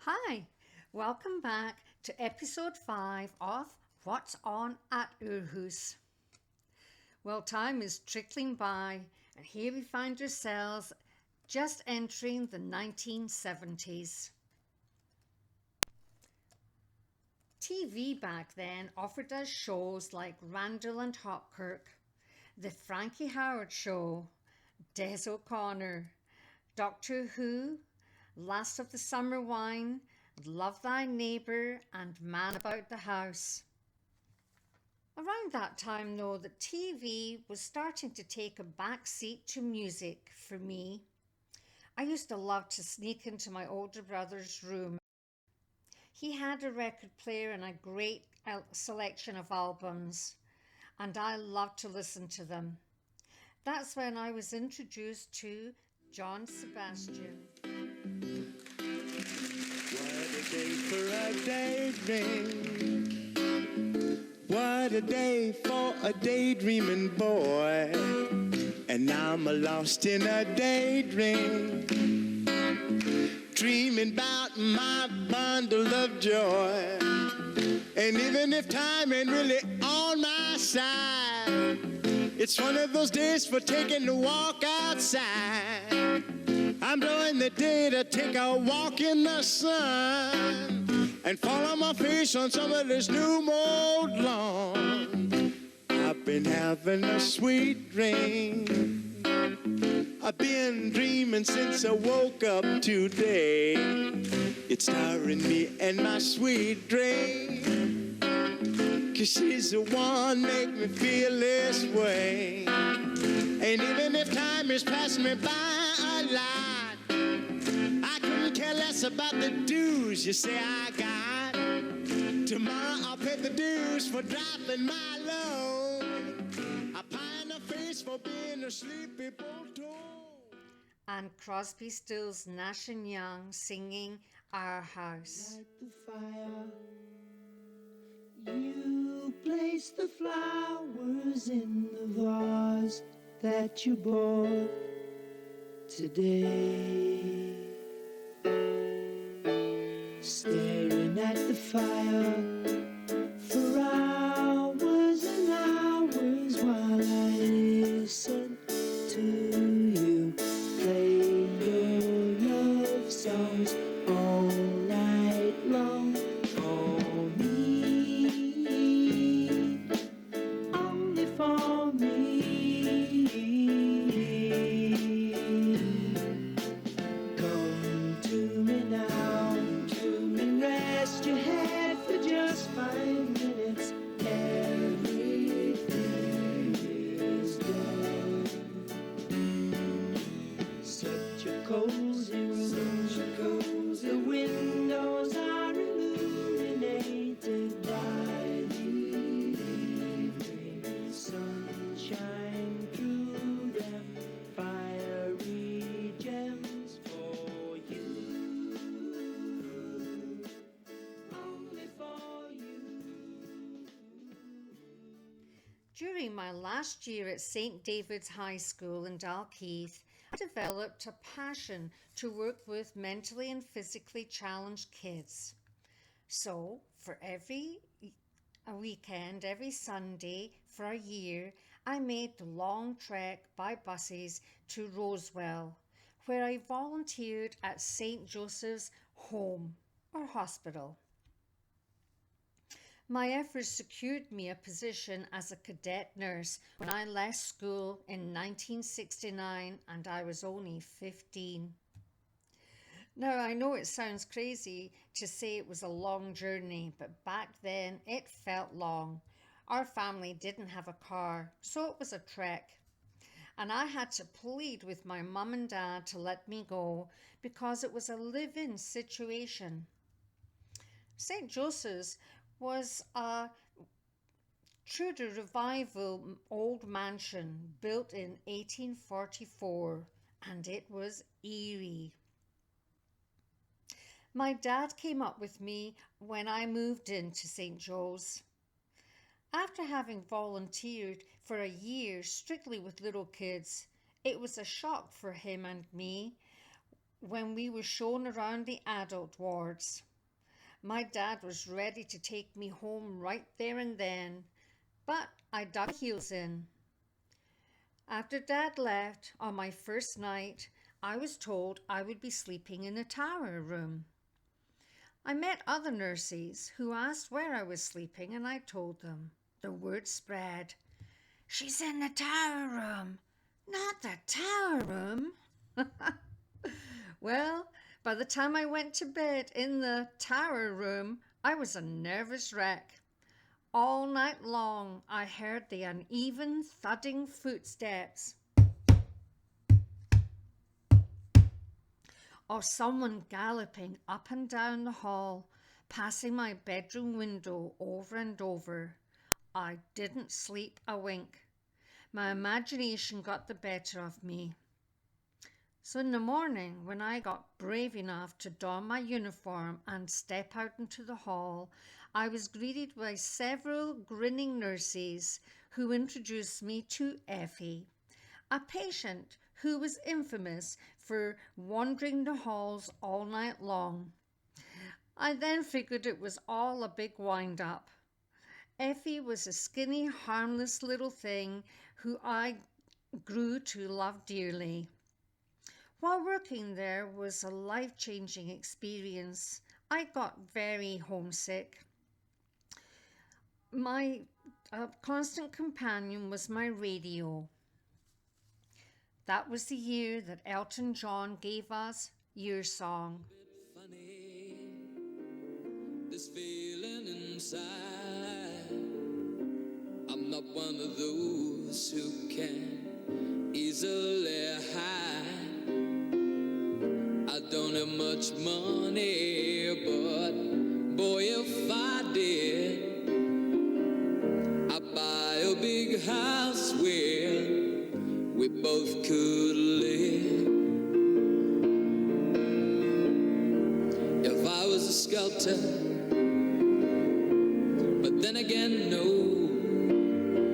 Hi, welcome back to episode 5 of What's On at Oor Hoose. Well, time is trickling by, and here we find ourselves just entering the 1970s. TV back then offered us shows like Randall and Hopkirk, The Frankie Howard Show, Des O'Connor, Doctor Who, Last of the Summer Wine, Love Thy Neighbour, and Man About the House. Around that time, though, the TV was starting to take a back seat to music for me. I used to love to sneak into my older brother's room. He had a record player and a great selection of albums, and I loved to listen to them. That's when I was introduced to John Sebastian. What a day for a daydream. What a day for a daydreaming boy. And I'm lost in a daydream, dreaming about my bundle of joy. And even if time ain't really on my side, it's one of those days for taking a walk outside. I'm blowing the day to take a walk in the sun and fall on my face on some of this new mode lawn. I've been having a sweet dream. I've been dreaming since I woke up today. It's starring me and my sweet dream, 'cause she's the one make me feel this way. And even if time is passing me by a lot, I couldn't care less about the dues you say I got. Tomorrow I'll pay the dues for dropping my load. I pie in the face for being a sleepy bulldog. And Crosby, Stills, Nash and Young singing Our House. Light the fire. You place the flowers in the vase that you bought today. Staring at the fire for hours and hours while I listen to you play your love songs all night long for me, only for me. Come to me now, to me rest your head for just 5 minutes. Everything is done. Such a cozy room, the windows are illuminated by the evening sunshine through them, fiery gems for you, only for you. During my last year at St. David's High School in Dalkeith, I developed a passion to work with mentally and physically challenged kids. So, for every weekend, every Sunday for a year, I made the long trek by buses to Rosewell, where I volunteered at St. Joseph's Home or Hospital. My efforts secured me a position as a cadet nurse when I left school in 1969 and I was only 15. Now, I know it sounds crazy to say it was a long journey, but back then it felt long. Our family didn't have a car, so it was a trek. And I had to plead with my mum and dad to let me go because it was a live-in situation. St. Joseph's was a Tudor Revival old mansion built in 1844, and it was eerie. My dad came up with me when I moved into St. Joe's. After having volunteered for a year strictly with little kids, it was a shock for him and me when we were shown around the adult wards. My dad was ready to take me home right there and then, but I dug my heels in. After Dad left on my first night, I was told I would be sleeping in a tower room. I met other nurses who asked where I was sleeping, and I told them. The word spread. She's in the tower room. Not the tower room. Well, by the time I went to bed in the tower room, I was a nervous wreck. All night long, I heard the uneven thudding footsteps of someone galloping up and down the hall, passing my bedroom window over and over. I didn't sleep a wink. My imagination got the better of me. So in the morning, when I got brave enough to don my uniform and step out into the hall, I was greeted by several grinning nurses who introduced me to Effie, a patient who was infamous for wandering the halls all night long. I then figured it was all a big wind-up. Effie was a skinny, harmless little thing who I grew to love dearly. While working there was a life-changing experience. I got very homesick. My constant companion was my radio. That was the year that Elton John gave us Your Song. Funny, this feeling inside. I'm not one of those who can easily hide. I don't have much money, but boy, if I did, I'd buy a big house where we both could live. If I was a sculptor, but then again, no,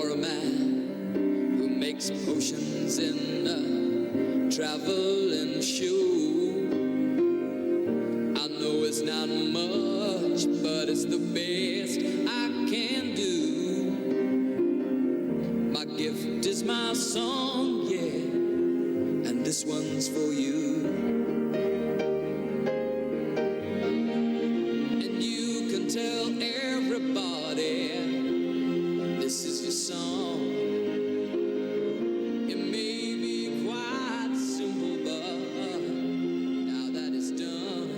or a man who makes potions in a traveling shoe. I know it's not much, but it's the best I can do. My gift is my song, yeah, and this one's for you. And you can tell everybody this is your song. It may be quite simple, but now that it's done,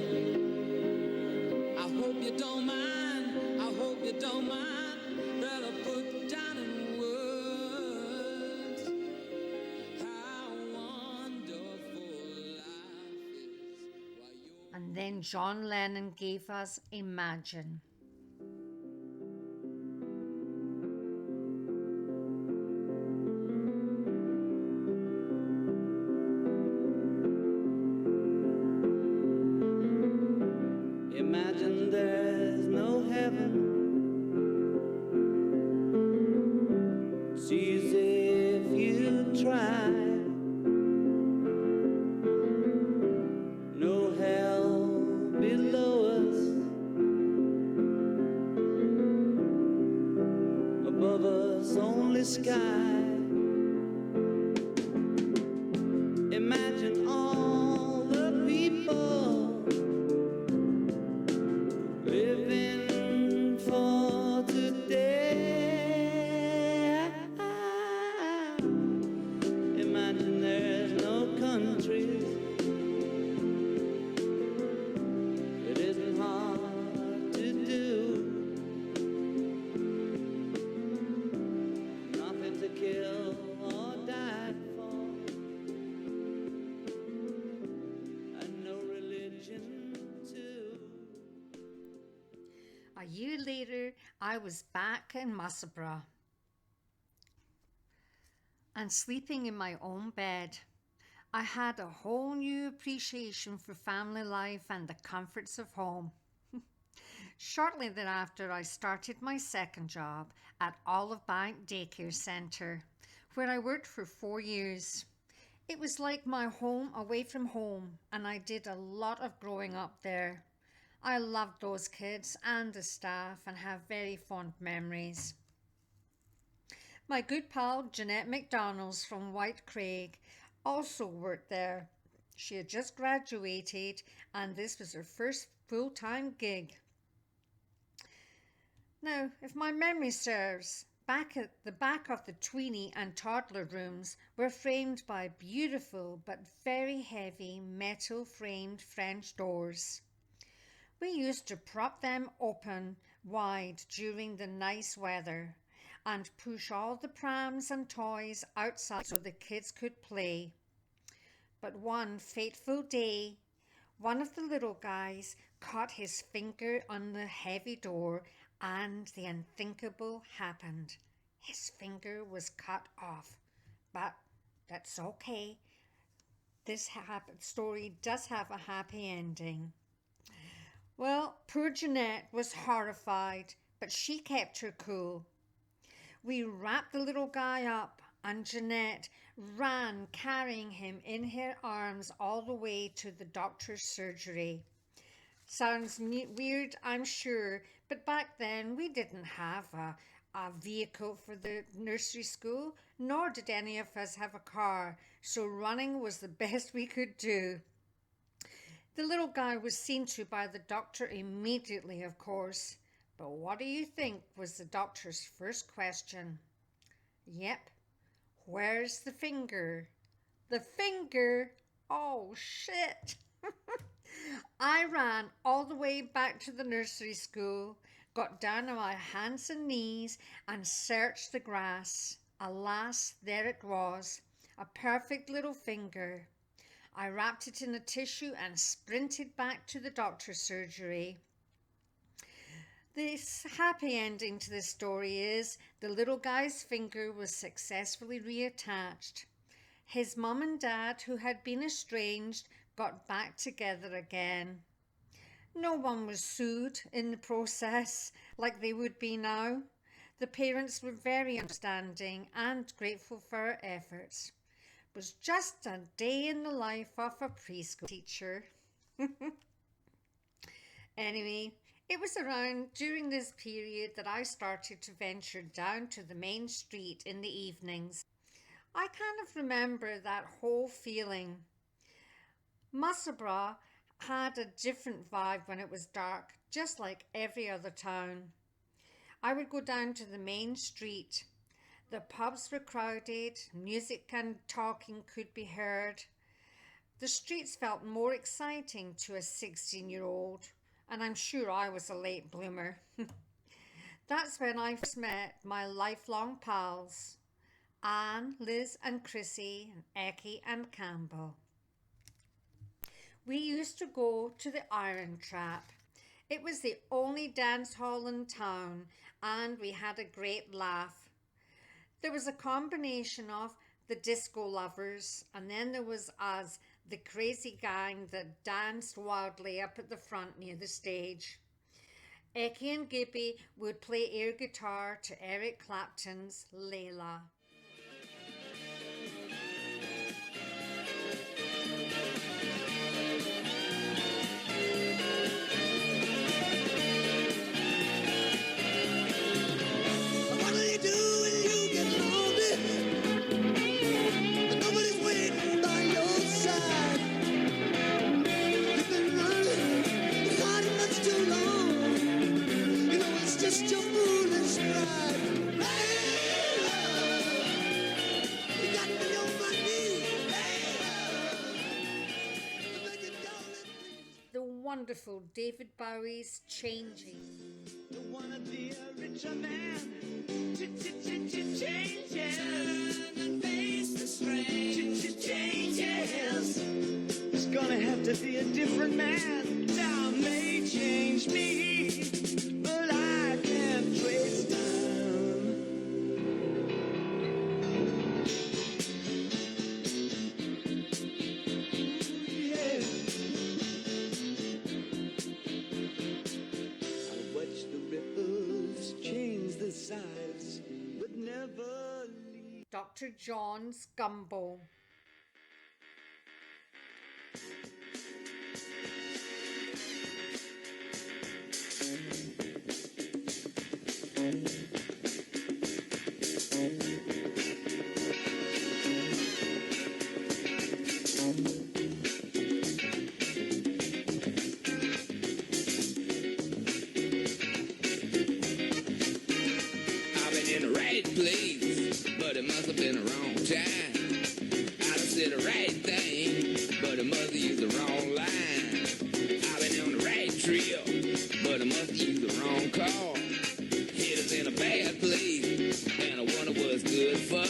I hope you don't mind, I hope you don't mind that I put down in words how wonderful life is while you're. And then John Lennon gave us Imagine. Imagine there's no heaven. See as if you try. No hell below us. Above us only sky. Imagine all the people living for today. Imagine there's no countries. It isn't hard to do. Nothing to kill or die for. And no religion too. A year later, I was back in Musselburgh and sleeping in my own bed. I had a whole new appreciation for family life and the comforts of home. Shortly thereafter, I started my second job at Olive Bank Daycare Centre, where I worked for 4 years. It was like my home away from home, and I did a lot of growing up there. I loved those kids and the staff and have very fond memories. My good pal Jeanette McDonald's from White Craig also worked there. She had just graduated and this was her first full-time gig. Now, if my memory serves, back at the back of the tweenie and toddler rooms were framed by beautiful but very heavy metal framed French doors. We used to prop them open wide during the nice weather and push all the prams and toys outside so the kids could play. But one fateful day, one of the little guys caught his finger on the heavy door and the unthinkable happened. His finger was cut off. But that's okay. This story does have a happy ending. Well, poor Jeanette was horrified, but she kept her cool. We wrapped the little guy up, and Jeanette ran carrying him in her arms all the way to the doctor's surgery. Sounds weird, I'm sure, but back then we didn't have a vehicle for the nursery school, nor did any of us have a car, so running was the best we could do. The little guy was seen to by the doctor immediately, of course. But what do you think was the doctor's first question? Yep. Where's the finger? The finger? Oh, shit. I ran all the way back to the nursery school, got down on my hands and knees and searched the grass. Alas, there it was, a perfect little finger. I wrapped it in a tissue and sprinted back to the doctor's surgery. This happy ending to this story is the little guy's finger was successfully reattached. His mum and dad, who had been estranged, got back together again. No one was sued in the process like they would be now. The parents were very understanding and grateful for our efforts. It was just a day in the life of a preschool teacher. Anyway, it was around during this period that I started to venture down to the main street in the evenings. I kind of remember that whole feeling. Musselburgh had a different vibe when it was dark, just like every other town. I would go down to the main street. The pubs were crowded, music and talking could be heard. The streets felt more exciting to a 16-year-old. And I'm sure I was a late bloomer. That's when I first met my lifelong pals, Anne, Liz and Chrissy, and Ecky and Campbell. We used to go to the Iron Trap. It was the only dance hall in town and we had a great laugh. There was a combination of the disco lovers and then there was us, the crazy gang that danced wildly up at the front near the stage. Ecky and Gibby would play air guitar to Eric Clapton's Layla. What do you do when you get lonely? Nobody's waiting by your side. You've been running, it's not much too long. You know it's just your foolish pride. Hey, love, you got me on my knees. Hey, love, I beg you, darling, please. The wonderful David Bowie's Changing. You wanna be a richer man? Changes. Turn and face the strain. Changes. It's gonna have to be a different man. Time may change me, but I can't trace time. Yeah. I watch the ripples change the sides, but never leave. Dr. John's Gumbo. I've been in the right place, but it must have been the wrong time. I done said the right thing, but it must have used the wrong line. I've been on the right trail, but I must have used the wrong car. Head is in a bad place, and I wonder what it's good for.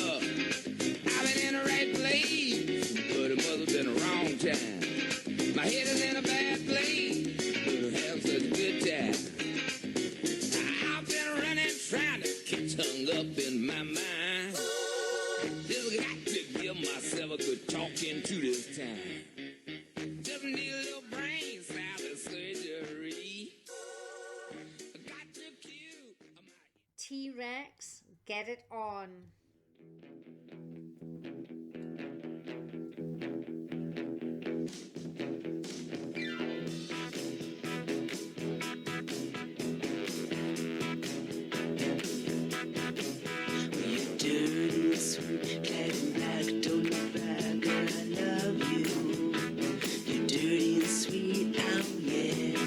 I've been in the right place, but it must have been the wrong time. My head is in a bad place, but I'm having such a good time. I've been running, trying to get hung up in my mind. Just got to give myself a good talking to this time. Just need a little brain salad surgery. Got to cute. T-Rex, get it on. Dirty, sweet Cadillac, don't look back, girl, I love you. You're dirty and sweet, oh yeah.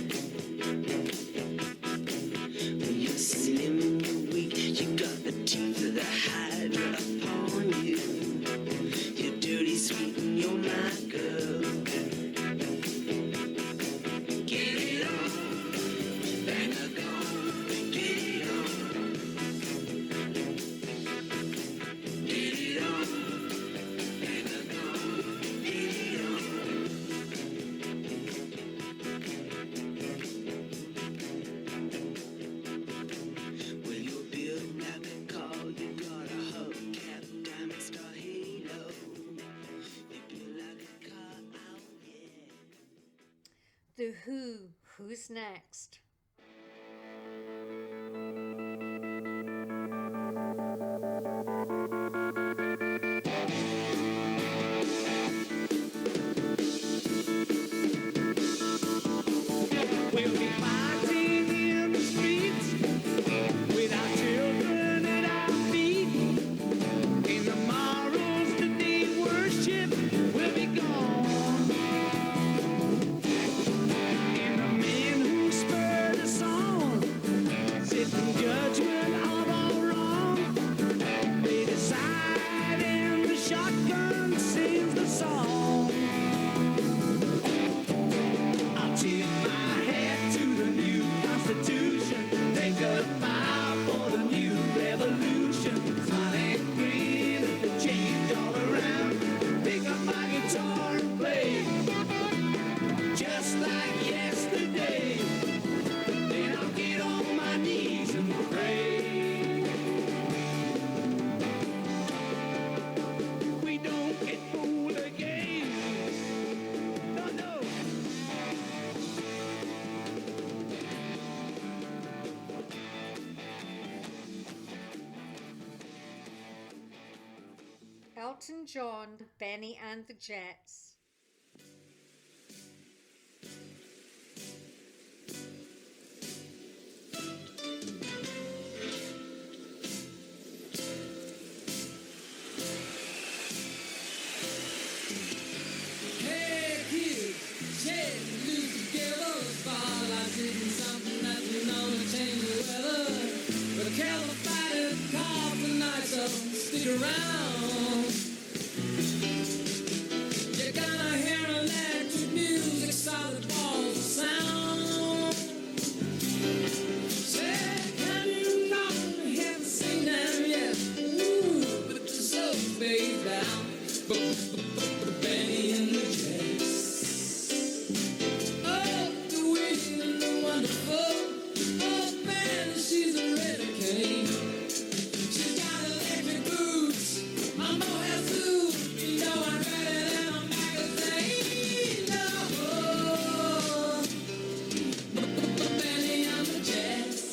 When you're slim and you're weak, you got the teeth of the Hydra upon you. You're dirty, sweet, and you're my girl. Get it on, bang a gong, get it on. Get it on, bang a gong, get it on. Well, you're built like a car, you got a hubcap, diamond star halo. You built like a car, oh yeah. The Who, who's next? We'll be fighting in the streets with our children at our feet. In tomorrow's today worship will be gone. And the men who spurred us on, sitting judgment of all wrong. They decide and the shotgun sings the song. I'll tip my hat to the new Constitution. Take a bow for the new revolution. Smile and grin at the change all around. Pick up my guitar and play, just like yesterday. Then I'll get on my knees and pray. We don't get fooled again. No, no. Elton John, Benny and the Jets. Hey kids, shake the blues together. Spotlight hitting something that you know to change the weather. But a California coffee night, so stick around. You're gonna hear electric music, solid walls of sound. Say, can you not hear the sing them yet? Ooh, but you're so phased out. Benny and the Jets. Oh, the wind and the wonderful. Oh, Benny, she's a red king. She's got electric boots. I'm Mohead Zoo. You know I read it in a magazine. Oh, Benny and the Jets.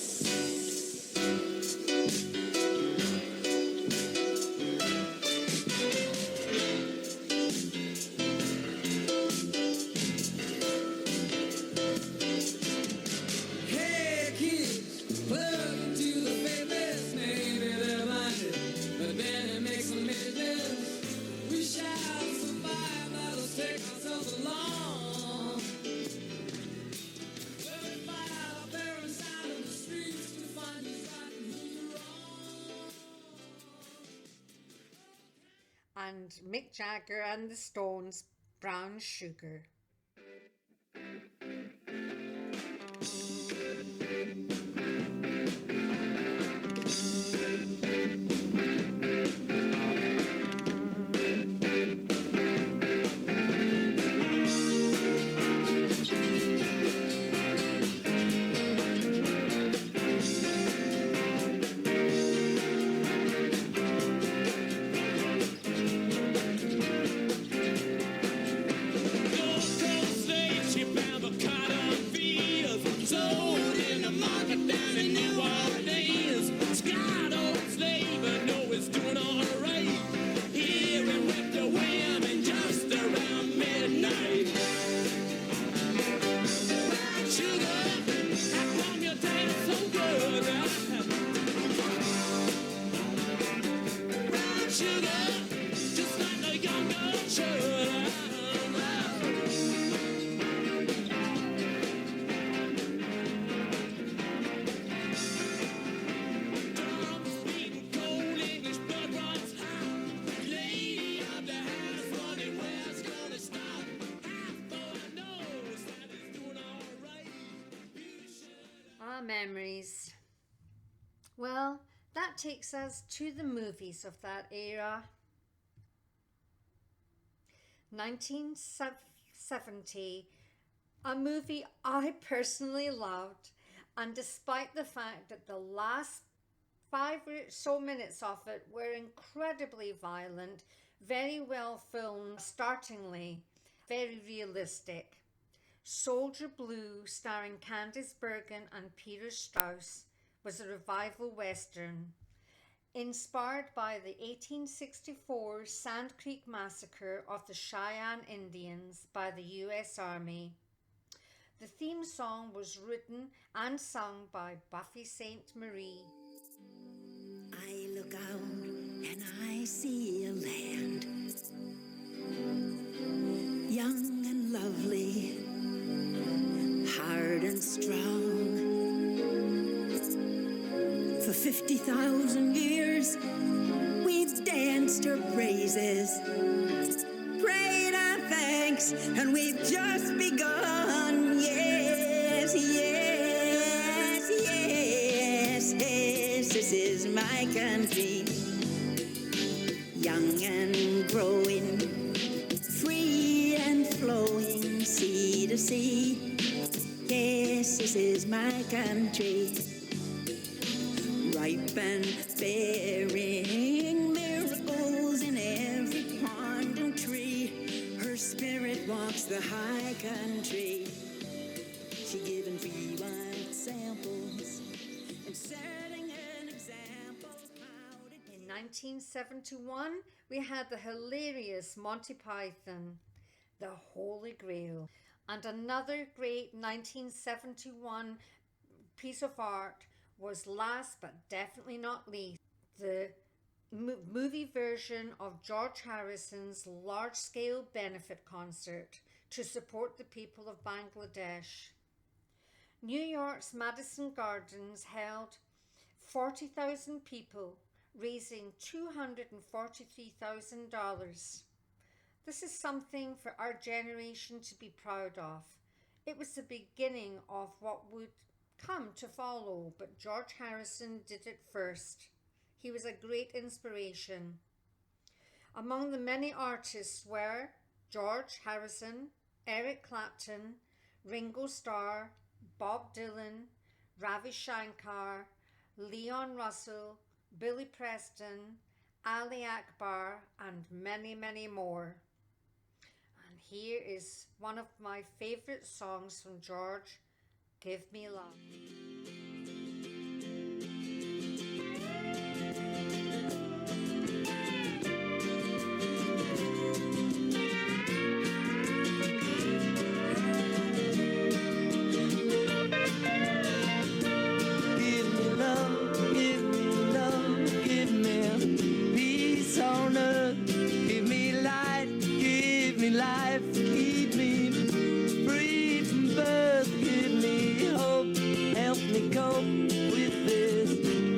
and Mick Jagger and the Stones, Brown Sugar. Memories. Well, that takes us to the movies of that era. 1970, a movie I personally loved, and despite the fact that the last 5 or so minutes of it were incredibly violent, very well filmed, startlingly, very realistic. Soldier Blue, starring Candice Bergen and Peter Strauss, was a revival western. Inspired by the 1864 Sand Creek Massacre of the Cheyenne Indians by the U.S. Army. The theme song was written and sung by Buffy St. Marie. I look out and I see a land, young and lovely, hard and strong. For 50,000 years, we've danced her praises, prayed our thanks, and we've just begun. Yes, yes, yes, yes, this is my country, young and growing, free and flowing, sea to sea. Yes, this is my country, ripe and bearing miracles in every pond and tree. Her spirit walks the high country. She giving free wine examples and setting an example. In 1971, we had the hilarious Monty Python, The Holy Grail. And another great 1971 piece of art was, last but definitely not least, the movie version of George Harrison's large-scale benefit concert to support the people of Bangladesh. New York's Madison Gardens held 40,000 people, raising $243,000. This is something for our generation to be proud of. It was the beginning of what would come to follow, but George Harrison did it first. He was a great inspiration. Among the many artists were George Harrison, Eric Clapton, Ringo Starr, Bob Dylan, Ravi Shankar, Leon Russell, Billy Preston, Ali Akbar, and many, many more. And here is one of my favorite songs from George, Give Me Love.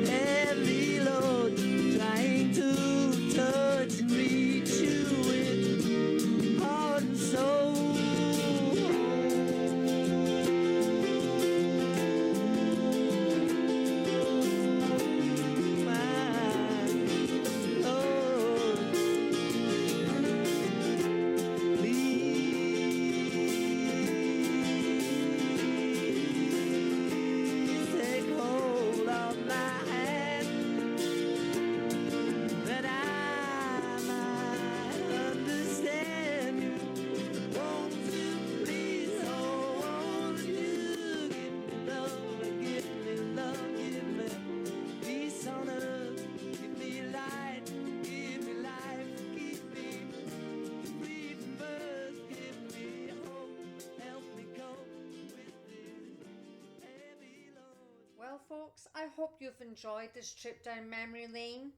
Heavy load trying to touch and reach Well, folks, I hope you've enjoyed this trip down memory lane.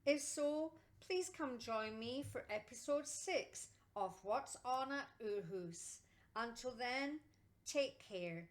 If so, please come join me for episode 6 of What's On at Oor Hoose. Until then, take care.